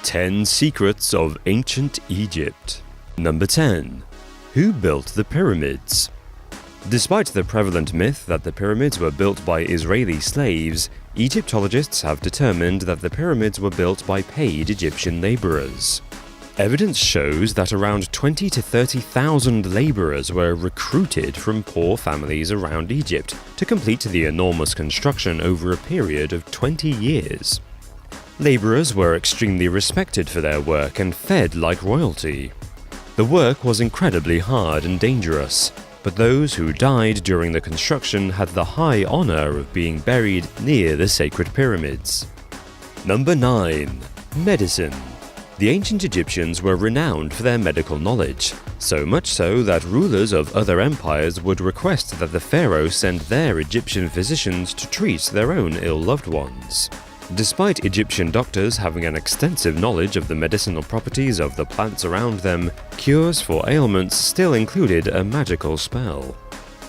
10 Secrets of Ancient Egypt. Number 10. Who built the pyramids? Despite the prevalent myth that the pyramids were built by Israeli slaves, Egyptologists have determined that the pyramids were built by paid Egyptian laborers. Evidence shows that around 20,000 to 30,000 laborers were recruited from poor families around Egypt to complete the enormous construction over a period of 20 years. Laborers were extremely respected for their work and fed like royalty. The work was incredibly hard and dangerous, but those who died during the construction had the high honor of being buried near the sacred pyramids. Number 9. Medicine. The ancient Egyptians were renowned for their medical knowledge, so much so that rulers of other empires would request that the pharaoh send their Egyptian physicians to treat their own ill loved ones. Despite Egyptian doctors having an extensive knowledge of the medicinal properties of the plants around them, cures for ailments still included a magical spell.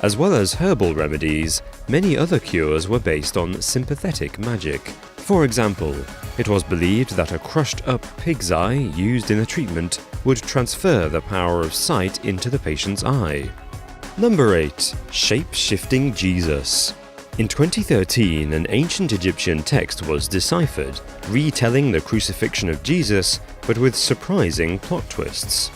As well as herbal remedies, many other cures were based on sympathetic magic. For example, it was believed that a crushed-up pig's eye used in the treatment would transfer the power of sight into the patient's eye. Number 8. Shape-shifting Jesus. In 2013, an ancient Egyptian text was deciphered, retelling the crucifixion of Jesus, but with surprising plot twists.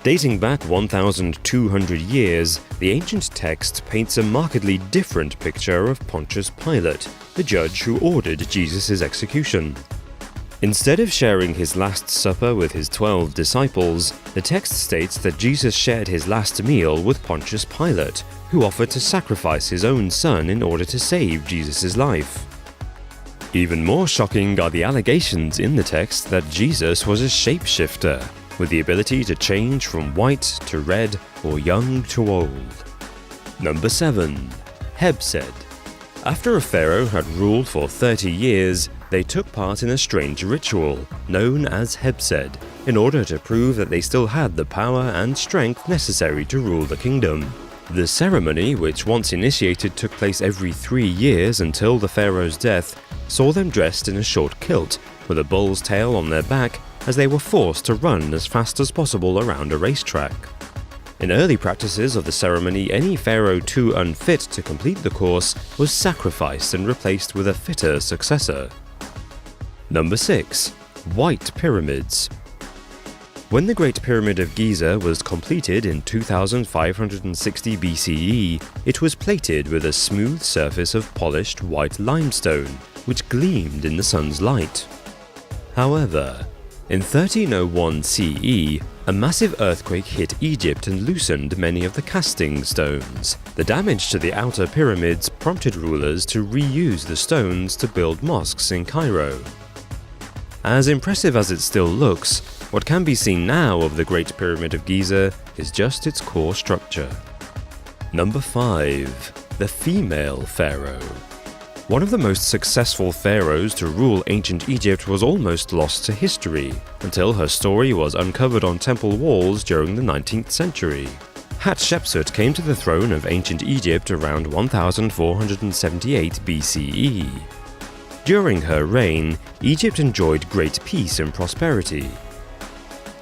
Dating back 1,200 years, the ancient text paints a markedly different picture of Pontius Pilate, the judge who ordered Jesus' execution. Instead of sharing his Last Supper with his 12 disciples, the text states that Jesus shared his last meal with Pontius Pilate, who offered to sacrifice his own son in order to save Jesus' life. Even more shocking are the allegations in the text that Jesus was a shapeshifter, with the ability to change from white to red or young to old. Number 7. Hebsed. After a pharaoh had ruled for 30 years, they took part in a strange ritual, known as Hebsed, in order to prove that they still had the power and strength necessary to rule the kingdom. The ceremony, which once initiated took place every 3 years until the pharaoh's death, saw them dressed in a short kilt, with a bull's tail on their back, as they were forced to run as fast as possible around a racetrack. In early practices of the ceremony, any pharaoh too unfit to complete the course was sacrificed and replaced with a fitter successor. Number 6. White Pyramids. When the Great Pyramid of Giza was completed in 2560 BCE, it was plated with a smooth surface of polished white limestone, which gleamed in the sun's light. However, in 1301 CE, a massive earthquake hit Egypt and loosened many of the casting stones. The damage to the outer pyramids prompted rulers to reuse the stones to build mosques in Cairo. As impressive as it still looks, what can be seen now of the Great Pyramid of Giza is just its core structure. Number 5. The Female Pharaoh. One of the most successful pharaohs to rule ancient Egypt was almost lost to history, until her story was uncovered on temple walls during the 19th century. Hatshepsut came to the throne of ancient Egypt around 1478 BCE. During her reign, Egypt enjoyed great peace and prosperity.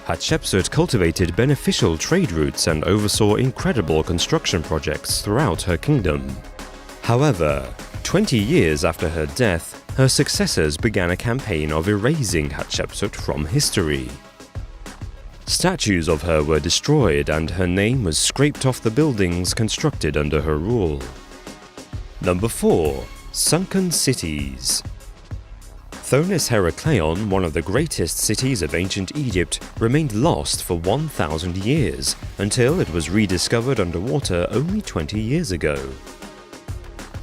Hatshepsut cultivated beneficial trade routes and oversaw incredible construction projects throughout her kingdom. However, 20 years after her death, her successors began a campaign of erasing Hatshepsut from history. Statues of her were destroyed and her name was scraped off the buildings constructed under her rule. Number 4. Sunken Cities. Thonis Heracleion, one of the greatest cities of ancient Egypt, remained lost for 1,000 years, until it was rediscovered underwater only 20 years ago.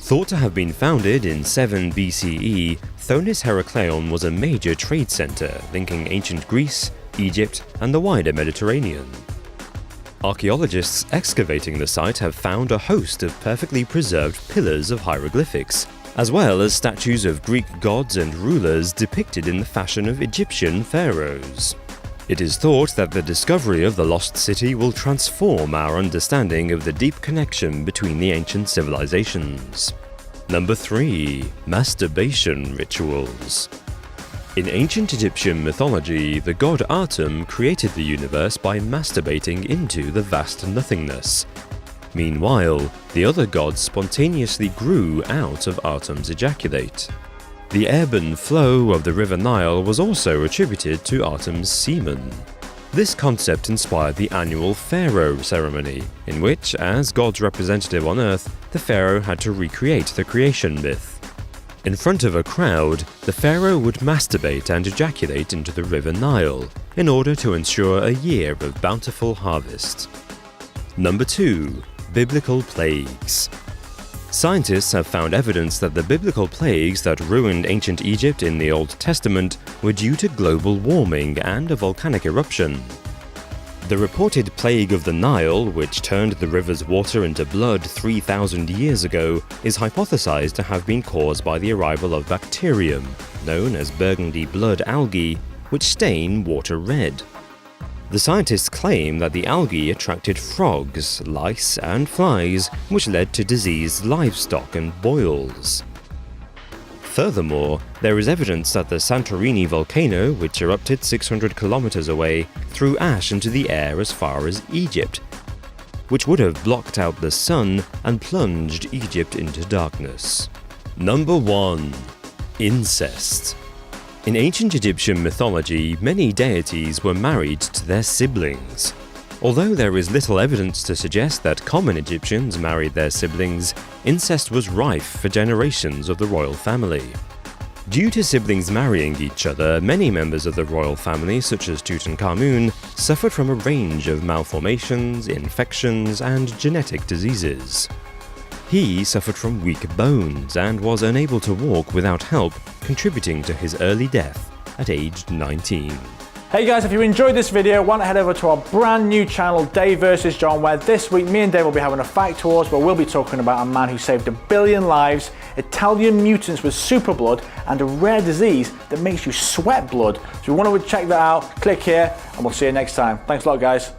Thought to have been founded in 7 BCE, Thonis Heracleion was a major trade center linking ancient Greece, Egypt, and the wider Mediterranean. Archaeologists excavating the site have found a host of perfectly preserved pillars of hieroglyphics, as well as statues of Greek gods and rulers depicted in the fashion of Egyptian pharaohs. It is thought that the discovery of the lost city will transform our understanding of the deep connection between the ancient civilizations. Number 3. Masturbation Rituals. In ancient Egyptian mythology, the god Atum created the universe by masturbating into the vast nothingness. Meanwhile, the other gods spontaneously grew out of Atum's ejaculate. The ebb and flow of the river Nile was also attributed to Atum's semen. This concept inspired the annual pharaoh ceremony, in which, as God's representative on earth, the pharaoh had to recreate the creation myth. In front of a crowd, the pharaoh would masturbate and ejaculate into the river Nile, in order to ensure a year of bountiful harvest. Number 2. Biblical plagues. Scientists have found evidence that the biblical plagues that ruined ancient Egypt in the Old Testament were due to global warming and a volcanic eruption. The reported plague of the Nile, which turned the river's water into blood 3,000 years ago, is hypothesized to have been caused by the arrival of bacterium, known as burgundy blood algae, which stain water red. The scientists claim that the algae attracted frogs, lice, and flies, which led to diseased livestock and boils. Furthermore, there is evidence that the Santorini volcano, which erupted 600 kilometers away, threw ash into the air as far as Egypt, which would have blocked out the sun and plunged Egypt into darkness. Number 1. Incest. In ancient Egyptian mythology, many deities were married to their siblings. Although there is little evidence to suggest that common Egyptians married their siblings, incest was rife for generations of the royal family. Due to siblings marrying each other, many members of the royal family, such as Tutankhamun, suffered from a range of malformations, infections, and genetic diseases. He suffered from weak bones and was unable to walk without help, contributing to his early death at age 19. Hey guys, if you enjoyed this video, why not head over to our brand new channel, Dave vs John, where this week me and Dave will be having a fact tours where we'll be talking about a man who saved 1 billion lives, Italian mutants with super blood, and a rare disease that makes you sweat blood. So if you want to check that out, click here and we'll see you next time. Thanks a lot guys.